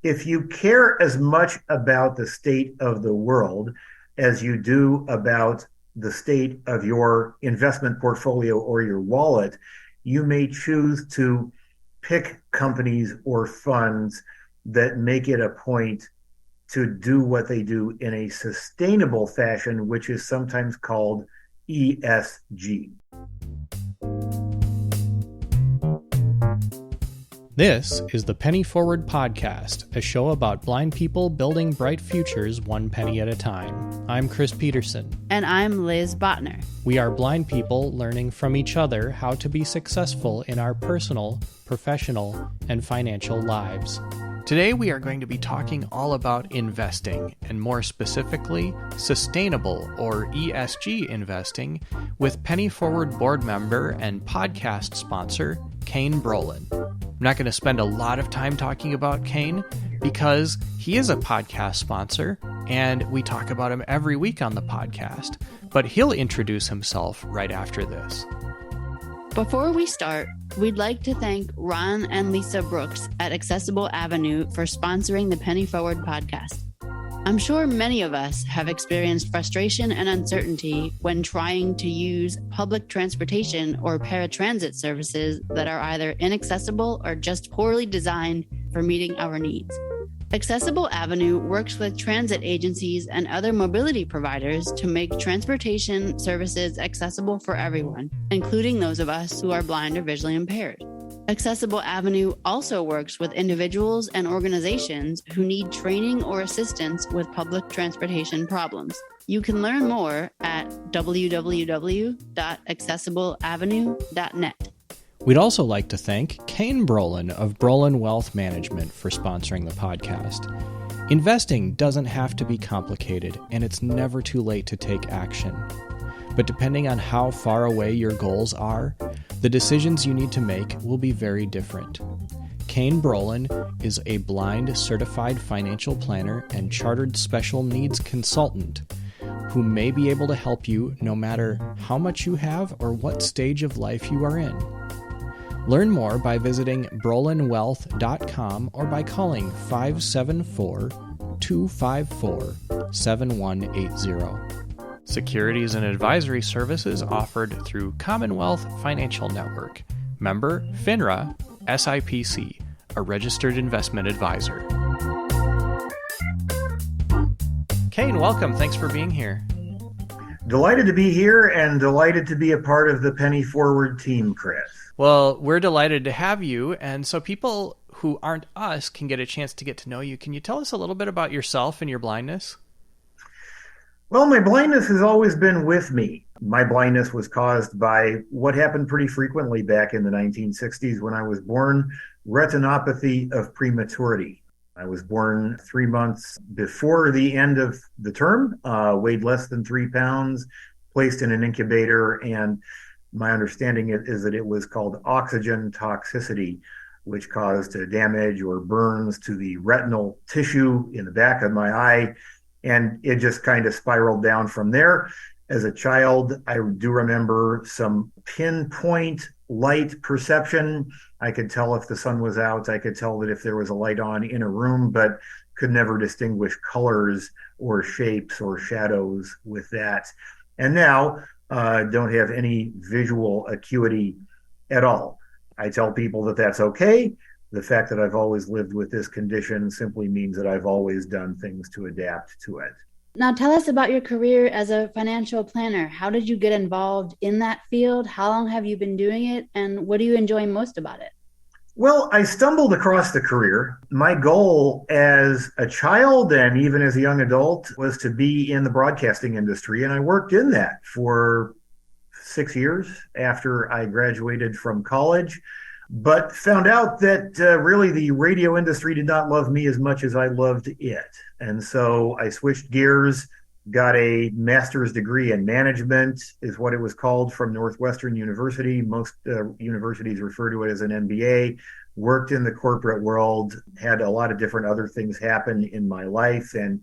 if you care as much about the state of the world as you do about the state of your investment portfolio or your wallet, you may choose to pick companies or funds that make it a point to do what they do in a sustainable fashion, which is sometimes called ESG. This is the Penny Forward Podcast, a show about blind people building bright futures one penny at a time. I'm Chris Peterson. And I'm Liz Botner. We are blind people learning from each other how to be successful in our personal, professional, and financial lives. Today we are going to be talking all about investing, and more specifically, sustainable or ESG investing, with Penny Forward board member and podcast sponsor, Kane Brolin. I'm not going to spend a lot of time talking about Kane because he is a podcast sponsor and we talk about him every week on the podcast, but he'll introduce himself right after this. Before we start, we'd like to thank Ron and Lisa Brooks at Accessible Avenue for sponsoring the Penny Forward podcast. I'm sure many of us have experienced frustration and uncertainty when trying to use public transportation or paratransit services that are either inaccessible or just poorly designed for meeting our needs. Accessible Avenue works with transit agencies and other mobility providers to make transportation services accessible for everyone, including those of us who are blind or visually impaired. Accessible Avenue also works with individuals and organizations who need training or assistance with public transportation problems. You can learn more at www.accessibleavenue.net. We'd also like to thank Kane Brolin of Brolin Wealth Management for sponsoring the podcast. Investing doesn't have to be complicated, and it's never too late to take action. But depending on how far away your goals are, the decisions you need to make will be very different. Kane Brolin is a blind certified financial planner and chartered special needs consultant who may be able to help you no matter how much you have or what stage of life you are in. Learn more by visiting brolinwealth.com or by calling 574-254-7180. Securities and advisory services offered through Commonwealth Financial Network. Member Finra SIPC, a registered investment advisor. Kane, welcome. Thanks for being here. Delighted to be here and delighted to be a part of the Penny Forward team, Chris. Well, we're delighted to have you, and so people who aren't us can get a chance to get to know you. Can you tell us a little bit about yourself and your blindness? Well, my blindness has always been with me. My blindness was caused by what happened pretty frequently back in the 1960s when I was born, retinopathy of prematurity. I was born 3 months before the end of the term, weighed less than 3 pounds, placed in an incubator, and my understanding is that it was called oxygen toxicity, which caused damage or burns to the retinal tissue in the back of my eye. And it just kind of spiraled down from there. As a child, I do remember some pinpoint light perception. I could tell if the sun was out. I could tell that if there was a light on in a room, but could never distinguish colors or shapes or shadows with that. And now, don't have any visual acuity at all. I tell people that that's okay. The fact that I've always lived with this condition simply means that I've always done things to adapt to it. Now tell us about your career as a financial planner. How did you get involved in that field? How long have you been doing it? And what do you enjoy most about it? Well, I stumbled across the career. My goal as a child and even as a young adult was to be in the broadcasting industry. And I worked in that for 6 years after I graduated from college, but found out that really the radio industry did not love me as much as I loved it. And so I switched gears, got a master's degree in management, is what it was called, from Northwestern University. Most universities refer to it as an MBA. Worked in the corporate world, had a lot of different other things happen in my life. And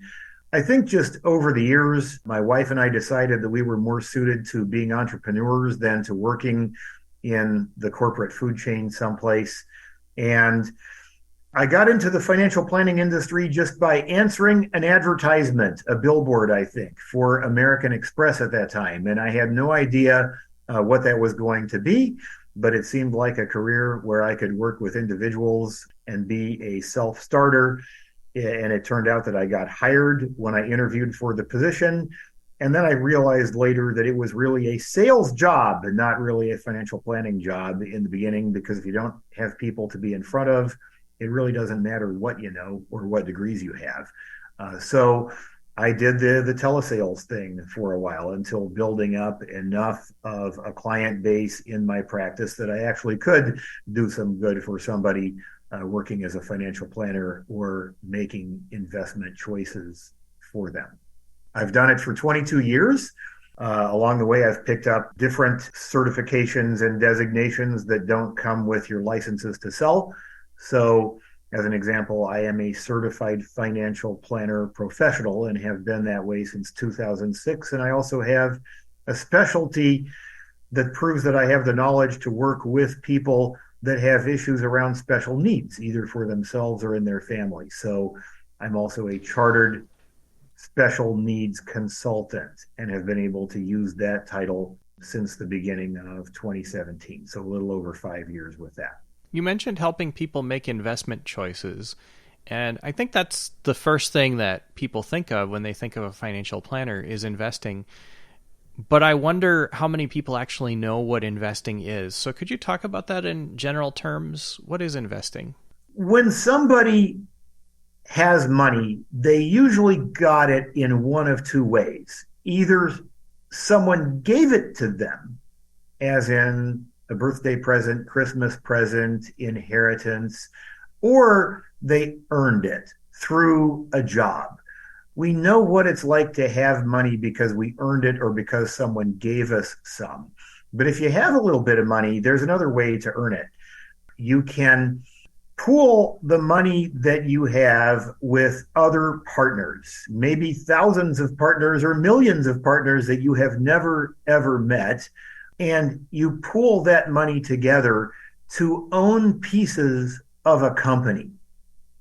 I think just over the years, my wife and I decided that we were more suited to being entrepreneurs than to working in the corporate food chain someplace. And I got into the financial planning industry just by answering an advertisement, a billboard, I think, for American Express at that time. And I had no idea what that was going to be, but it seemed like a career where I could work with individuals and be a self-starter. And it turned out that I got hired when I interviewed for the position. And then I realized later that it was really a sales job and not really a financial planning job in the beginning, because if you don't have people to be in front of, it really doesn't matter what you know or what degrees you have. So I did the telesales thing for a while until building up enough of a client base in my practice that I actually could do some good for somebody working as a financial planner or making investment choices for them. I've done it for 22 years. Along the way, I've picked up different certifications and designations that don't come with your licenses to sell. So, as an example, I am a certified financial planner professional and have been that way since 2006. And I also have a specialty that proves that I have the knowledge to work with people that have issues around special needs, either for themselves or in their family. So I'm also a chartered special needs consultant and have been able to use that title since the beginning of 2017. So a little over 5 years with that. You mentioned helping people make investment choices. And I think that's the first thing that people think of when they think of a financial planner is investing. But I wonder how many people actually know what investing is. So could you talk about that in general terms? What is investing? When somebody has money, they usually got it in one of two ways. Either someone gave it to them, as in a birthday present, Christmas present, inheritance, or they earned it through a job. We know what it's like to have money because we earned it or because someone gave us some. But if you have a little bit of money, there's another way to earn it. You can pool the money that you have with other partners, maybe thousands of partners or millions of partners that you have never, ever met. And you pool that money together to own pieces of a company.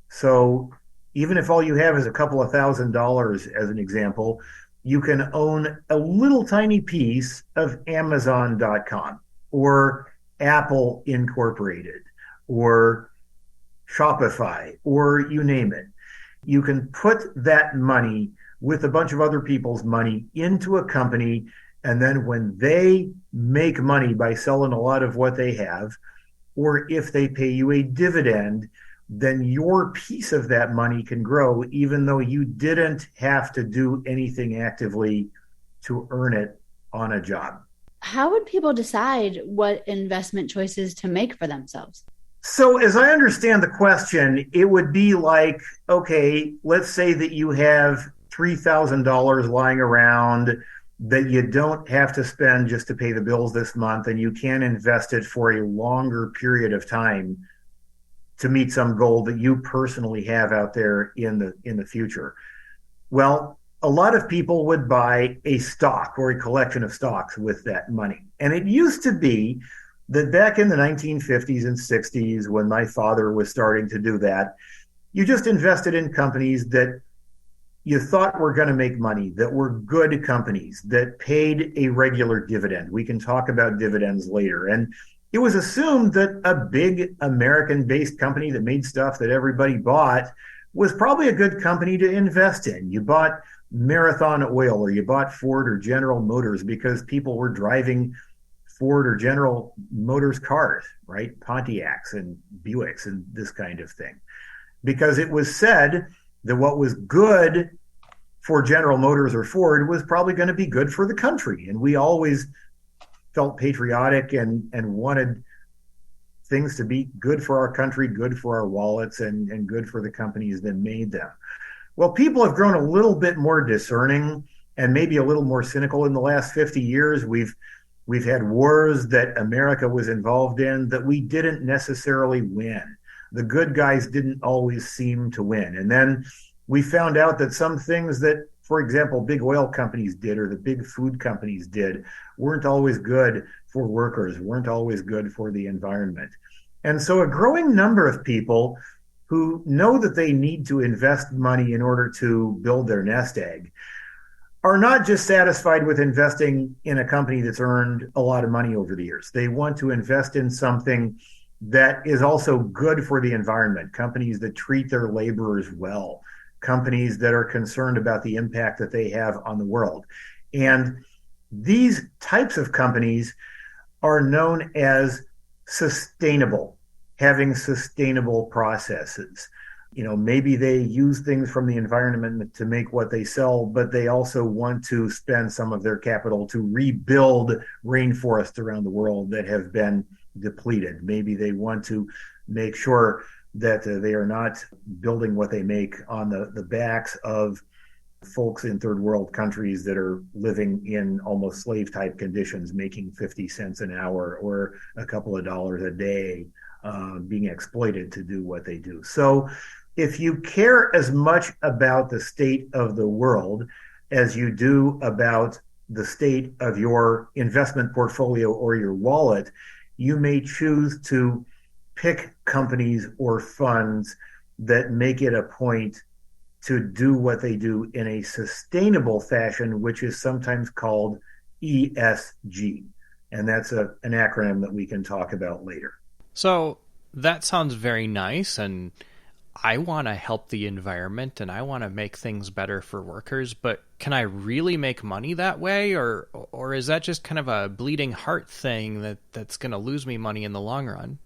So even if all you have is a couple of $1,000, as an example, you can own a little tiny piece of Amazon.com or Apple Incorporated or Shopify, or you name it. You can put that money with a bunch of other people's money into a company, and then when they make money by selling a lot of what they have, or if they pay you a dividend, then your piece of that money can grow, even though you didn't have to do anything actively to earn it on a job. How would people decide what investment choices to make for themselves? So as I understand the question, it would be like, okay, let's say that you have $3,000 lying around that you don't have to spend just to pay the bills this month, and you can invest it for a longer period of time to meet some goal that you personally have out there in the future. Well, a lot of people would buy a stock or a collection of stocks with that money. And it used to be that back in the 1950s and 60s, when my father was starting to do that, you just invested in companies that you thought were going to make money, that were good companies, that paid a regular dividend. We can talk about dividends later. And it was assumed that a big American-based company that made stuff that everybody bought was probably a good company to invest in. You bought Marathon Oil, or you bought Ford or General Motors because people were driving Ford or General Motors cars, right? Pontiacs and Buicks and this kind of thing. Because it was said that what was good for General Motors or Ford was probably going to be good for the country. And we always felt patriotic and wanted things to be good for our country, good for our wallets, and good for the companies that made them. Well, people have grown a little bit more discerning and maybe a little more cynical in the last 50 years. We've had wars that America was involved in that we didn't necessarily win. The good guys didn't always seem to win. And then we found out that some things that, for example, big oil companies did or the big food companies did weren't always good for workers, weren't always good for the environment. And so a growing number of people who know that they need to invest money in order to build their nest egg are not just satisfied with investing in a company that's earned a lot of money over the years. They want to invest in something that is also good for the environment, companies that treat their laborers well, companies that are concerned about the impact that they have on the world. And these types of companies are known as sustainable, having sustainable processes. Maybe they use things from the environment to make what they sell, but they also want to spend some of their capital to rebuild rainforests around the world that have been depleted. Maybe they want to make sure that they are not building what they make on the backs of folks in third world countries that are living in almost slave type conditions, making 50 cents an hour or a couple of dollars a day, being exploited to do what they do. So if you care as much about the state of the world as you do about the state of your investment portfolio or your wallet, you may choose to pick companies or funds that make it a point to do what they do in a sustainable fashion, which is sometimes called ESG. And that's an acronym that we can talk about later. So that sounds very nice, and I want to help the environment and I want to make things better for workers, but can I really make money that way? Or is that just kind of a bleeding heart thing that's going to lose me money in the long run?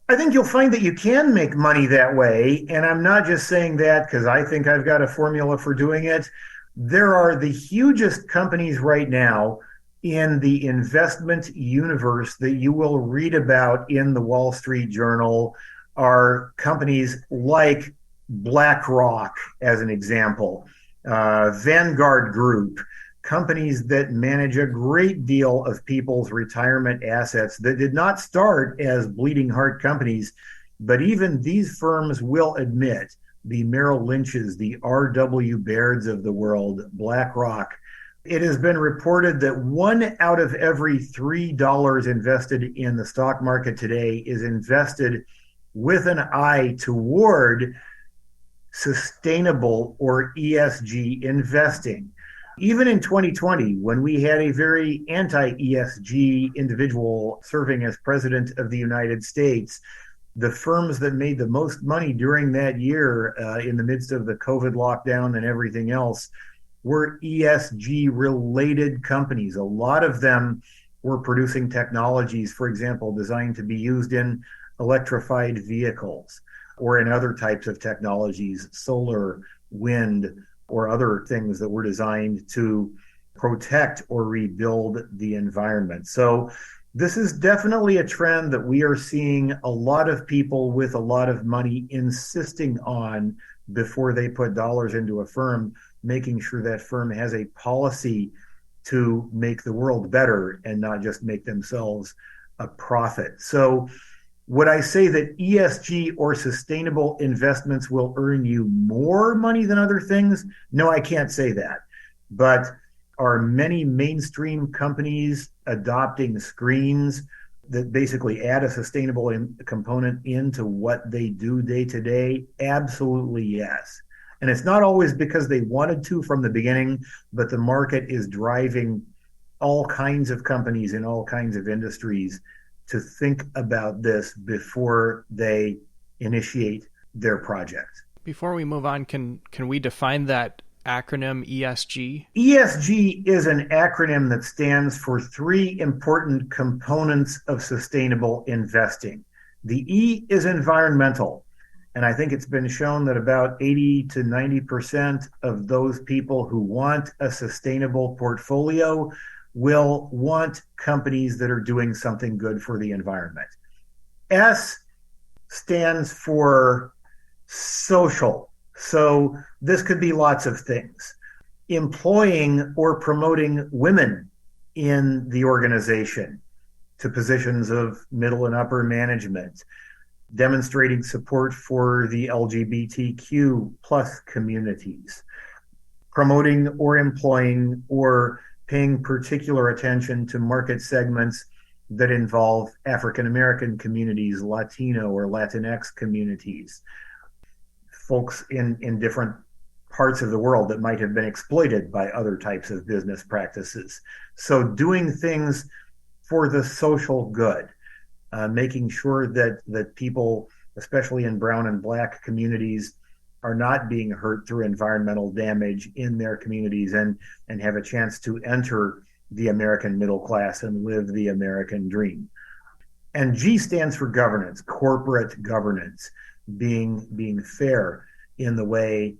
I think you'll find that you can make money that way. And I'm not just saying that because I think I've got a formula for doing it. There are the hugest companies right now in the investment universe that you will read about in the Wall Street Journal are companies like BlackRock, as an example, Vanguard Group, companies that manage a great deal of people's retirement assets that did not start as bleeding heart companies, but even these firms will admit, the Merrill Lynch's, the R.W. Baird's of the world, BlackRock. It has been reported that 1 out of every $3 invested in the stock market today is invested with an eye toward sustainable or ESG investing. Even in 2020, when we had a very anti-ESG individual serving as president of the United States, the firms that made the most money during that year in the midst of the COVID lockdown and everything else were ESG-related companies. A lot of them were producing technologies, for example, designed to be used in electrified vehicles or in other types of technologies, solar, wind, or other things that were designed to protect or rebuild the environment. So this is definitely a trend that we are seeing a lot of people with a lot of money insisting on before they put dollars into a firm, making sure that firm has a policy to make the world better and not just make themselves a profit. So would I say that ESG or sustainable investments will earn you more money than other things? No, I can't say that. But are many mainstream companies adopting screens that basically add a sustainable component into what they do day to day? Absolutely yes. And it's not always because they wanted to from the beginning, but the market is driving all kinds of companies in all kinds of industries to think about this before they initiate their project. Before we move on, can we define that acronym ESG? ESG is an acronym that stands for 3 important components of sustainable investing. The E is environmental. And I think it's been shown that about 80 to 90% of those people who want a sustainable portfolio will want companies that are doing something good for the environment. S stands for social. So this could be lots of things. Employing or promoting women in the organization to positions of middle and upper management, demonstrating support for the LGBTQ plus communities, promoting or employing or paying particular attention to market segments that involve African American communities, Latino or Latinx communities, folks in different parts of the world that might have been exploited by other types of business practices. So doing things for the social good, making sure that people, especially in brown and black communities, are not being hurt through environmental damage in their communities and have a chance to enter the American middle class and live the American dream. And G stands for governance, corporate governance, being fair in the way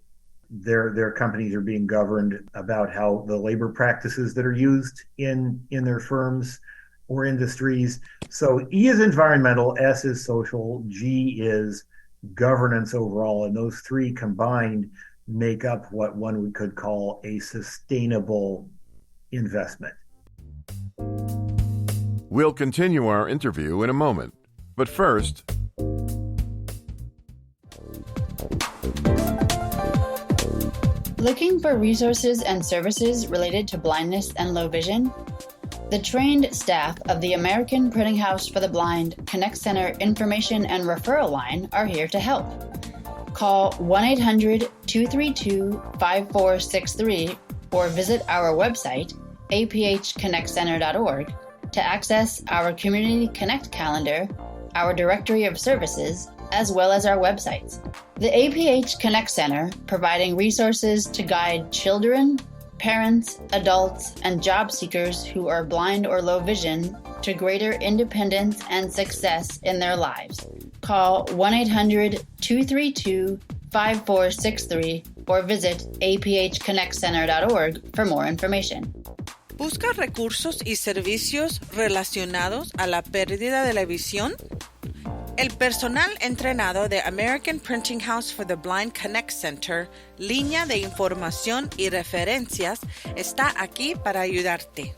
their companies are being governed, about how the labor practices that are used in their firms or industries. So E is environmental, S is social, G is governance overall, and those three combined make up what one could call a sustainable investment. We'll continue our interview in a moment, but first, looking for resources and services related to blindness and low vision? The trained staff of the American Printing House for the Blind Connect Center Information and Referral Line are here to help. Call 1-800-232-5463 or visit our website, aphconnectcenter.org, to access our Community Connect calendar, our directory of services, as well as our websites. The APH Connect Center, providing resources to guide children, parents, adults, and job seekers who are blind or low vision to greater independence and success in their lives. Call 1-800-232-5463 or visit aphconnectcenter.org for more information. ¿Busca recursos y servicios relacionados a la pérdida de la visión? El personal entrenado de American Printing House for the Blind Connect Center, línea de información y referencias, está aquí para ayudarte.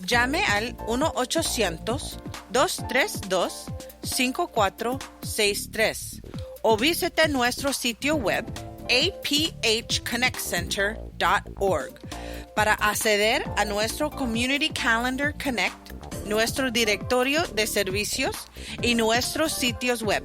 Llame al 1-800-232-5463 o visite nuestro sitio web aphconnectcenter.org para acceder a nuestro Community Calendar Connect, nuestro directorio de servicios y nuestros sitios web.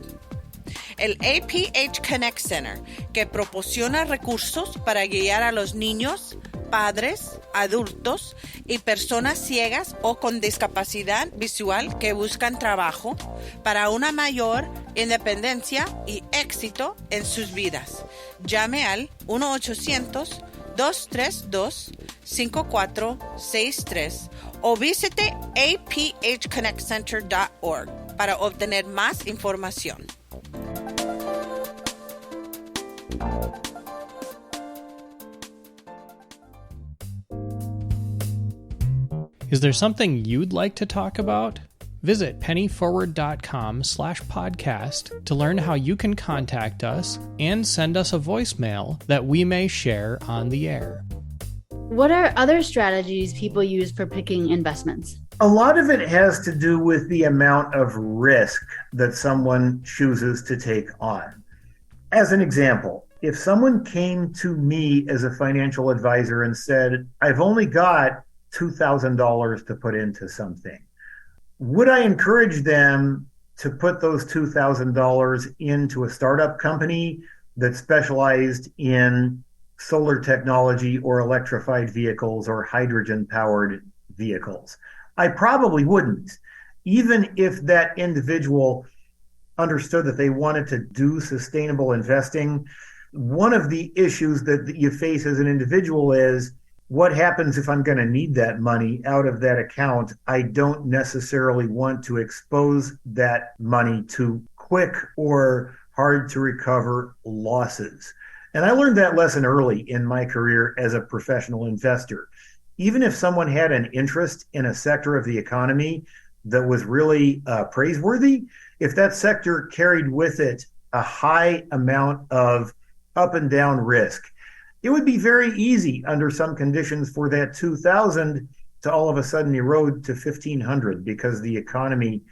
El APH Connect Center, que proporciona recursos para guiar a los niños, padres, adultos y personas ciegas o con discapacidad visual que buscan trabajo para una mayor independencia y éxito en sus vidas. Llame al 1-800-232-5463 o visite aphconnectcenter.org para obtener más información. Is there something you'd like to talk about? Visit pennyforward.com/podcast to learn how you can contact us and send us a voicemail that we may share on the air. What are other strategies people use for picking investments? A lot of it has to do with the amount of risk that someone chooses to take on. As an example, if someone came to me as a financial advisor and said, I've only got $2,000 to put into something, would I encourage them to put those $2,000 into a startup company that specialized in solar technology or electrified vehicles or hydrogen-powered vehicles? I probably wouldn't. Even if that individual understood that they wanted to do sustainable investing, one of the issues that you face as an individual is, what happens if I'm going to need that money out of that account? I don't necessarily want to expose that money to quick or hard to recover losses. And I learned that lesson early in my career as a professional investor. Even if someone had an interest in a sector of the economy that was really praiseworthy, if that sector carried with it a high amount of up and down risk, it would be very easy under some conditions for that 2,000 to all of a sudden erode to 1,500 because the economy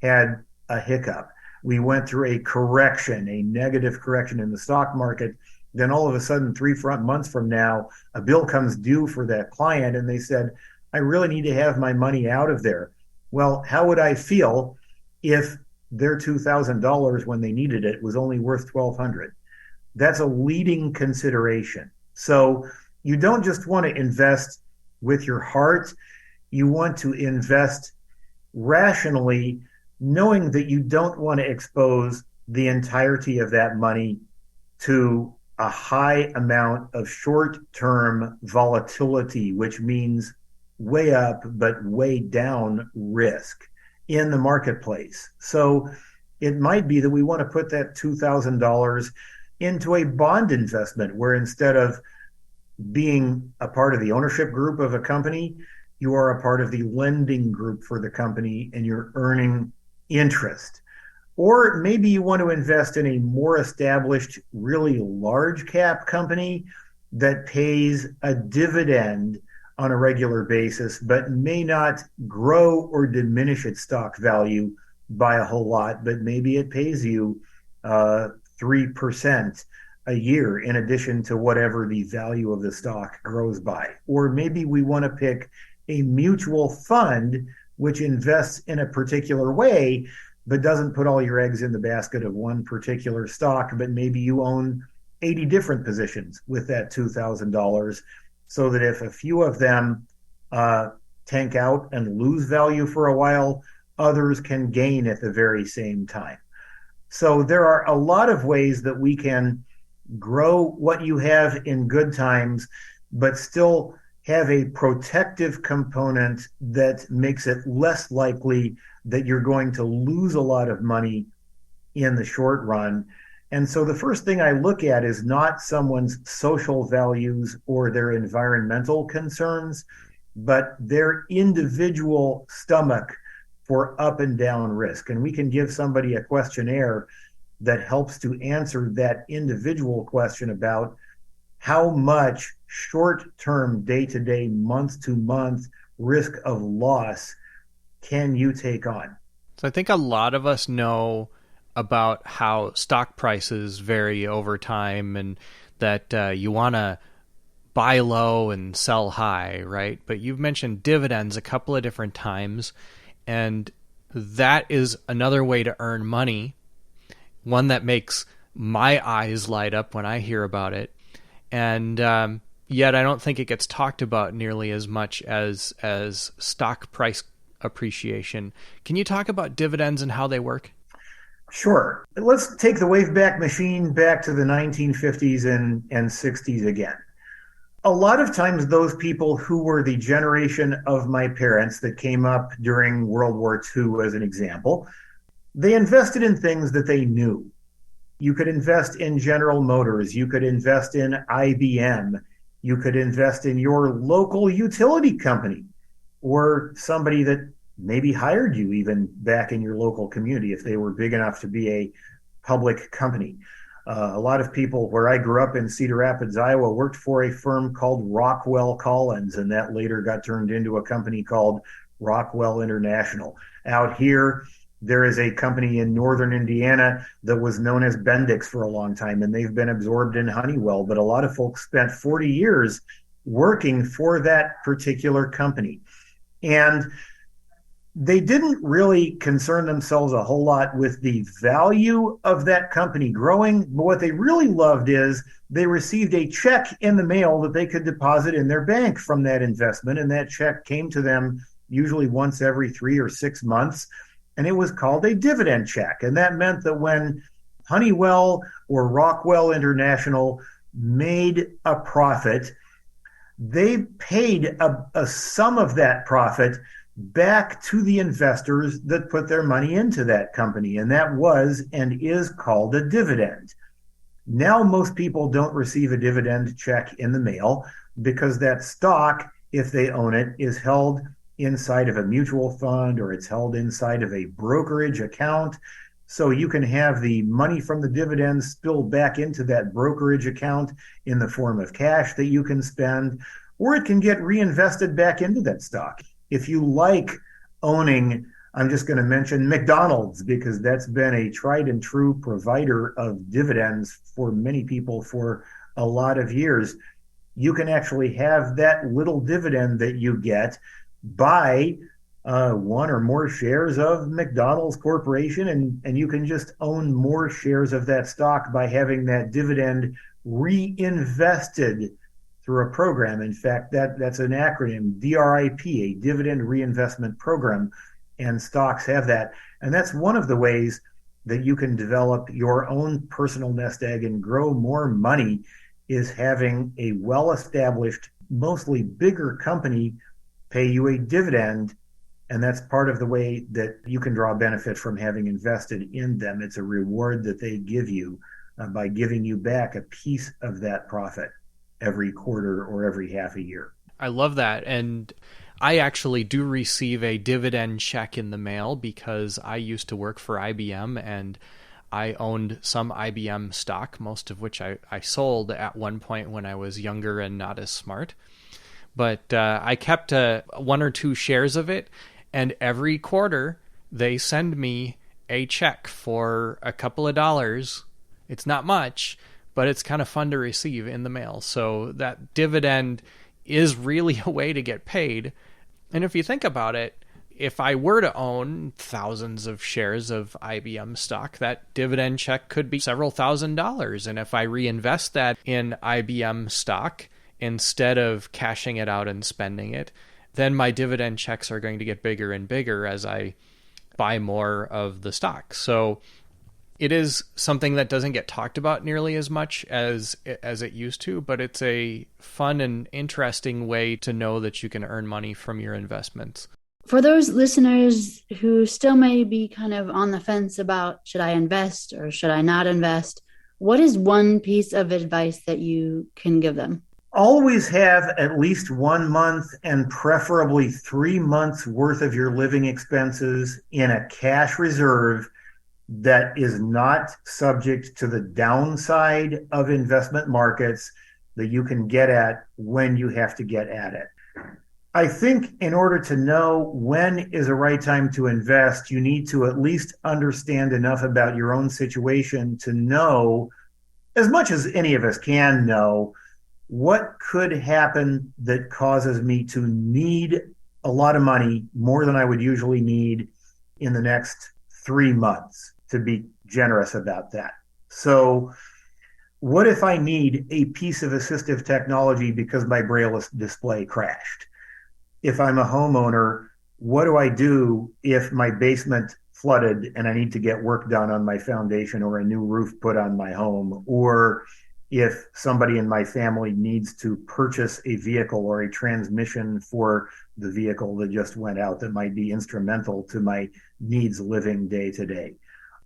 had a hiccup. We went through a correction, a negative correction in the stock market. Then all of a sudden, 3 months from now, a bill comes due for that client and they said, I really need to have my money out of there. Well, how would I feel if their $2,000 when they needed it was only worth $1,200? That's a leading consideration. So you don't just want to invest with your heart. You want to invest rationally, knowing that you don't want to expose the entirety of that money to a high amount of short-term volatility, which means way up but way down risk in the marketplace. So it might be that we want to put that $2,000 into a bond investment where instead of being a part of the ownership group of a company, you are a part of the lending group for the company and you're earning interest. Or maybe you want to invest in a more established, really large cap company that pays a dividend on a regular basis, but may not grow or diminish its stock value by a whole lot, but maybe it pays you 3% a year in addition to whatever the value of the stock grows by. Or maybe we want to pick a mutual fund which invests in a particular way, but doesn't put all your eggs in the basket of one particular stock, but maybe you own 80 different positions with that $2,000 so that if a few of them tank out and lose value for a while, others can gain at the very same time. So there are a lot of ways that we can grow what you have in good times, but still have a protective component that makes it less likely that you're going to lose a lot of money in the short run. And so the first thing I look at is not someone's social values or their environmental concerns, but their individual stomach for up and down risk. And we can give somebody a questionnaire that helps to answer that individual question about how much short-term, day-to-day, month-to-month risk of loss can you take on? So I think a lot of us know about how stock prices vary over time and that you want to buy low and sell high, right? But you've mentioned dividends a couple of different times, and that is another way to earn money, one that makes my eyes light up when I hear about it. And yet I don't think it gets talked about nearly as much as stock price appreciation. Can you talk about dividends and how they work? Sure. Let's take the Wayback Machine back to the 1950s and 60s again. A lot of times those people who were the generation of my parents that came up during World War II, as an example, they invested in things that they knew. You could invest in General Motors. You could invest in IBM. You could invest in your local utility company or somebody that maybe hired you even back in your local community if they were big enough to be a public company. A lot of people where I grew up in Cedar Rapids, Iowa, worked for a firm called Rockwell Collins, and that later got turned into a company called Rockwell International. Out here, there is a company in northern Indiana that was known as Bendix for a long time, and they've been absorbed in Honeywell. But a lot of folks spent 40 years working for that particular company. And they didn't really concern themselves a whole lot with the value of that company growing, but what they really loved is they received a check in the mail that they could deposit in their bank from that investment, and that check came to them usually once every 3 or 6 months, and it was called a dividend check. And that meant that when Honeywell or Rockwell International made a profit, they paid a sum of that profit back to the investors that put their money into that company. And that was and is called a dividend. Now, most people don't receive a dividend check in the mail because that stock, if they own it, is held inside of a mutual fund or it's held inside of a brokerage account. So you can have the money from the dividends spill back into that brokerage account in the form of cash that you can spend, or it can get reinvested back into that stock. If you like owning, I'm just going to mention McDonald's because that's been a tried and true provider of dividends for many people for a lot of years. You can actually have that little dividend that you get buy one or more shares of McDonald's Corporation, and you can just own more shares of that stock by having that dividend reinvested through a program. In fact, that's an acronym, DRIP, a dividend reinvestment program, and stocks have that. And that's one of the ways that you can develop your own personal nest egg and grow more money, is having a well-established, mostly bigger company pay you a dividend. And that's part of the way that you can draw benefit from having invested in them. It's a reward that they give you by giving you back a piece of that profit every quarter or every half a year. I love that. And I actually do receive a dividend check in the mail because I used to work for IBM and I owned some IBM stock, most of which I sold at one point when I was younger and not as smart. But I kept one or two shares of it, and every quarter they send me a check for a couple of dollars. It's not much, but it's kind of fun to receive in the mail. So that dividend is really a way to get paid. And if you think about it, if I were to own thousands of shares of IBM stock, that dividend check could be several $1,000s. And if I reinvest that in IBM stock instead of cashing it out and spending it, then my dividend checks are going to get bigger and bigger as I buy more of the stock. So it is something that doesn't get talked about nearly as much as it used to, but it's a fun and interesting way to know that you can earn money from your investments. For those listeners who still may be kind of on the fence about should I invest or should I not invest, what is one piece of advice that you can give them? Always have at least 1 month and preferably 3 months worth of your living expenses in a cash reserve that is not subject to the downside of investment markets, that you can get at when you have to get at it. I think in order to know when is a right time to invest, you need to at least understand enough about your own situation to know, as much as any of us can know, what could happen that causes me to need a lot of money, more than I would usually need in the next 3 months, to be generous about that. So what if I need a piece of assistive technology because my Braille display crashed? If I'm a homeowner, what do I do if my basement flooded and I need to get work done on my foundation or a new roof put on my home? Or if somebody in my family needs to purchase a vehicle or a transmission for the vehicle that just went out that might be instrumental to my needs living day to day.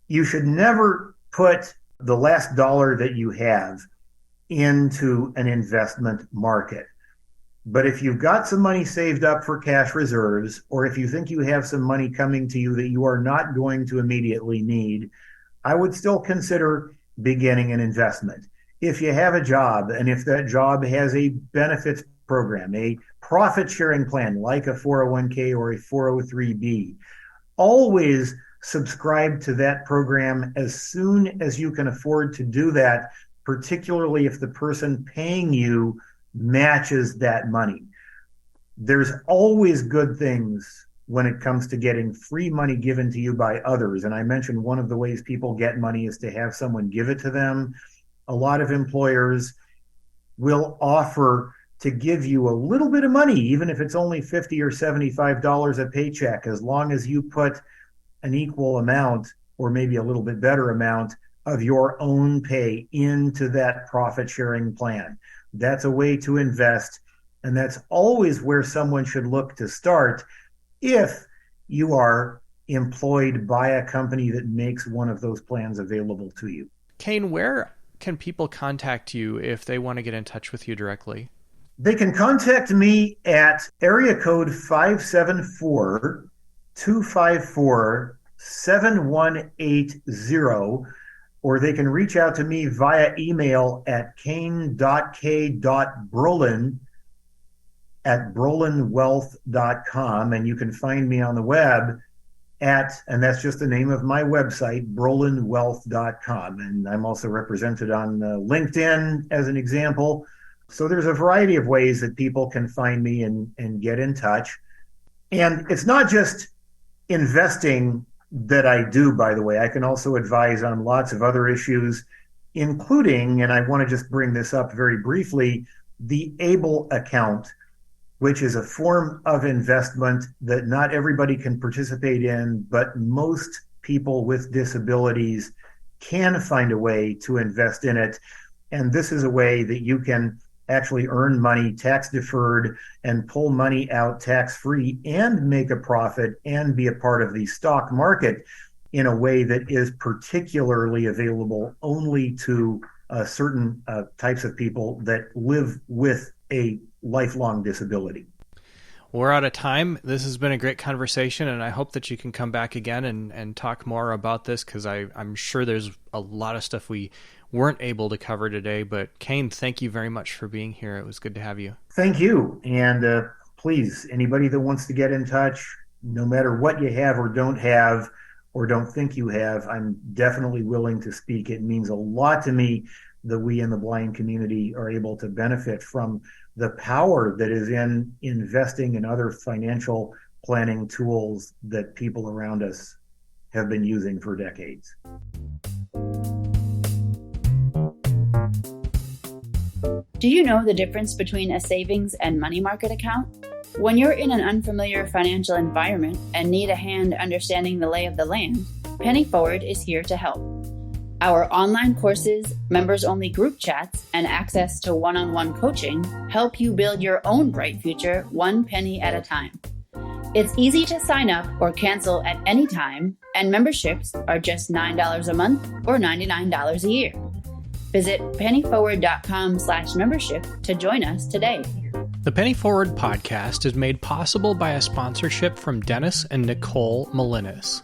You should never put the last dollar that you have into an investment market. But if you've got some money saved up for cash reserves, or if you think you have some money coming to you that you are not going to immediately need, I would still consider beginning an investment. If you have a job, and if that job has a benefits program, a profit sharing plan like a 401k or a 403b, always subscribe to that program as soon as you can afford to do that, particularly if the person paying you matches that money. There's always good things when it comes to getting free money given to you by others. And I mentioned one of the ways people get money is to have someone give it to them. A lot of employers will offer to give you a little bit of money, even if it's only $50 or $75 a paycheck, as long as you put an equal amount or maybe a little bit better amount of your own pay into that profit sharing plan. That's a way to invest, and that's always where someone should look to start if you are employed by a company that makes one of those plans available to you. Kane, where can people contact you if they want to get in touch with you directly? They can contact me at area code 574-254-7180, or they can reach out to me via email at kane.k.brolin@brolinwealth.com. And you can find me on the web and that's just the name of my website, brolinwealth.com. And I'm also represented on LinkedIn as an example. So there's a variety of ways that people can find me and get in touch. And it's not just investing that I do, by the way. I can also advise on lots of other issues, including, and I want to just bring this up very briefly, the ABLE account, which is a form of investment that not everybody can participate in, but most people with disabilities can find a way to invest in it. And this is a way that you can actually earn money tax deferred and pull money out tax free and make a profit and be a part of the stock market in a way that is particularly available only to certain types of people that live with a lifelong disability. We're out of time. This has been a great conversation, and I hope that you can come back again and talk more about this, because I'm sure there's a lot of stuff we weren't able to cover today. But Kane, thank you very much for being here. It was good to have you. Thank you. And please, anybody that wants to get in touch, no matter what you have or don't think you have, I'm definitely willing to speak. It means a lot to me that we in the blind community are able to benefit from the power that is in investing in other financial planning tools that people around us have been using for decades. Do you know the difference between a savings and money market account? When you're in an unfamiliar financial environment and need a hand understanding the lay of the land, Penny Forward is here to help. Our online courses, members-only group chats, and access to one-on-one coaching help you build your own bright future one penny at a time. It's easy to sign up or cancel at any time, and memberships are just $9 a month or $99 a year. Visit pennyforward.com/membership to join us today. The Penny Forward podcast is made possible by a sponsorship from Dennis and Nicole Molinas.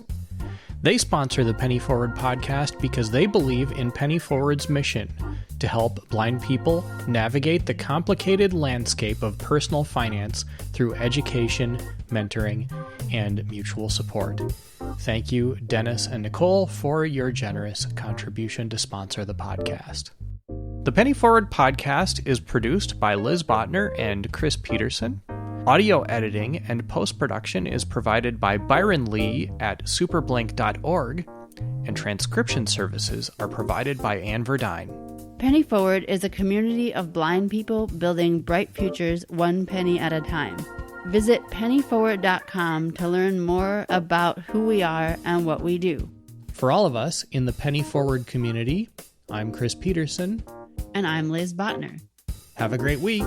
They sponsor the Penny Forward podcast because they believe in Penny Forward's mission to help blind people navigate the complicated landscape of personal finance through education, mentoring, and mutual support. Thank you, Dennis and Nicole, for your generous contribution to sponsor the podcast. The Penny Forward podcast is produced by Liz Botner and Chris Peterson. Audio editing and post-production is provided by Byron Lee at superblink.org, and transcription services are provided by Ann Verdine. Penny Forward is a community of blind people building bright futures one penny at a time. Visit pennyforward.com to learn more about who we are and what we do. For all of us in the Penny Forward community, I'm Chris Peterson. And I'm Liz Botner. Have a great week.